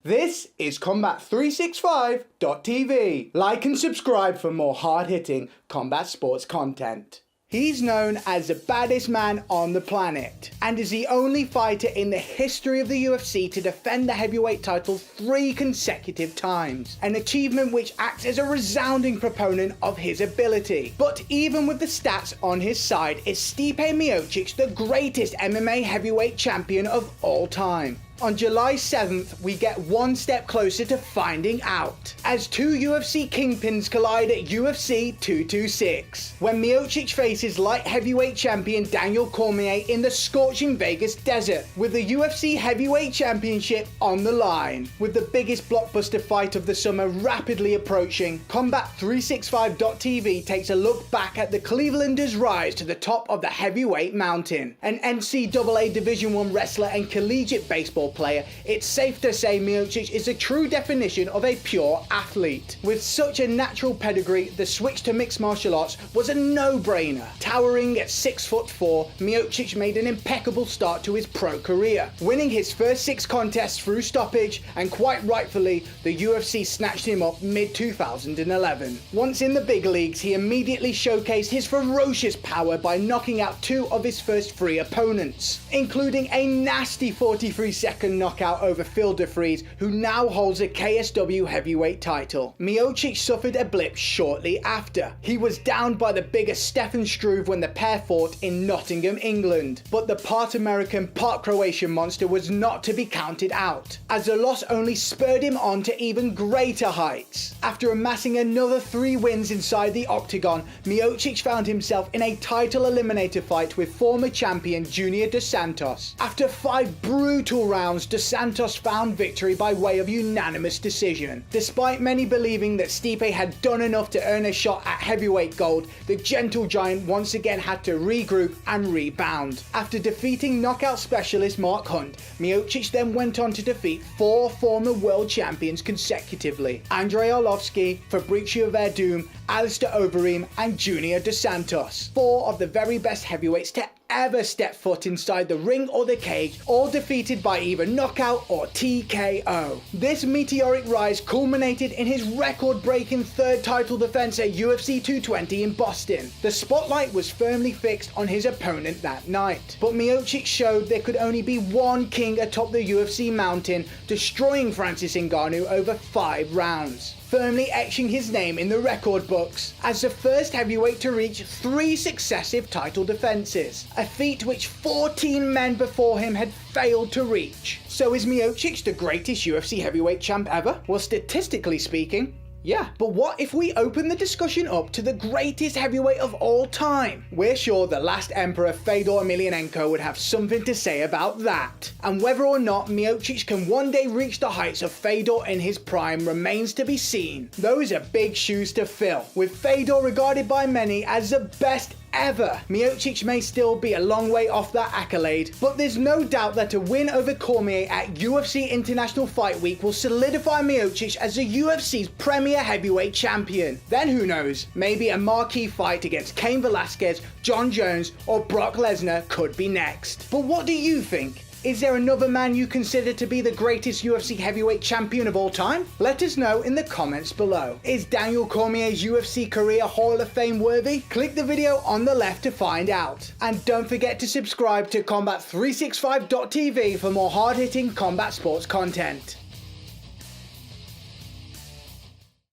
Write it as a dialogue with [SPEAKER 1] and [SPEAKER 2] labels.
[SPEAKER 1] This is Combat365.tv. Like and subscribe for more hard-hitting combat sports content. He's known as the baddest man on the planet, and is the only fighter in the history of the UFC to defend the heavyweight title 3 consecutive times, an achievement which acts as a resounding proponent of his ability. But even with the stats on his side, is Stipe Miocic the greatest MMA heavyweight champion of all time? On July 7th, we get one step closer to finding out, as two UFC kingpins collide at UFC 226, when Miocic faces light heavyweight champion Daniel Cormier in the scorching Vegas desert, with the UFC Heavyweight Championship on the line. With the biggest blockbuster fight of the summer rapidly approaching, Combat365.tv takes a look back at the Clevelanders' rise to the top of the heavyweight mountain. An NCAA Division I wrestler and collegiate baseball player, it's safe to say Miocic is a true definition of a pure athlete. With such a natural pedigree, the switch to mixed martial arts was a no-brainer. Towering at 6'4", Miocic made an impeccable start to his pro career, winning his first 6 contests through stoppage, and quite rightfully, the UFC snatched him up mid-2011. Once in the big leagues, he immediately showcased his ferocious power by knocking out 2 of his first 3 opponents, including a nasty 43-second knockout over Phil DeFries, who now holds a KSW heavyweight title. Miocic suffered a blip shortly after. He was downed by the bigger Stefan Struve when the pair fought in Nottingham, England. But the part American, part Croatian monster was not to be counted out, as the loss only spurred him on to even greater heights. After amassing another 3 wins inside the octagon, Miocic found himself in a title eliminator fight with former champion Junior Dos Santos. After 5 brutal rounds, Dos Santos found victory by way of unanimous decision. Despite many believing that Stipe had done enough to earn a shot at heavyweight gold, the gentle giant once again had to regroup and rebound. After defeating knockout specialist Mark Hunt, Miocic then went on to defeat 4 former world champions consecutively: Andrei Arlovski, Fabricio Verdum, Alistair Overeem, and Junior Dos Santos. 4 of the very best heavyweights to ever step foot inside the ring or the cage, all defeated by either knockout or TKO. This meteoric rise culminated in his record-breaking 3rd title defense at UFC 220 in Boston. The spotlight was firmly fixed on his opponent that night, but Miocic showed there could only be one king atop the UFC mountain, destroying Francis Ngannou over 5 rounds, firmly etching his name in the record books as the first heavyweight to reach 3 successive title defenses, a feat which 14 men before him had failed to reach. So is Miocic the greatest UFC heavyweight champ ever? Well, statistically speaking, yeah. But what if we open the discussion up to the greatest heavyweight of all time? We're sure the last emperor Fedor Emelianenko would have something to say about that. And whether or not Miocic can one day reach the heights of Fedor in his prime remains to be seen. Those are big shoes to fill, with Fedor regarded by many as the best ever. Miocic may still be a long way off that accolade, but there's no doubt that a win over Cormier at UFC International Fight Week will solidify Miocic as the UFC's premier heavyweight champion. Then who knows, maybe a marquee fight against Cain Velasquez, John Jones, or Brock Lesnar could be next. But what do you think? Is there another man you consider to be the greatest UFC heavyweight champion of all time? Let us know in the comments below. Is Daniel Cormier's UFC career Hall of Fame worthy? Click the video on the left to find out. And don't forget to subscribe to Combat365.tv for more hard-hitting combat sports content.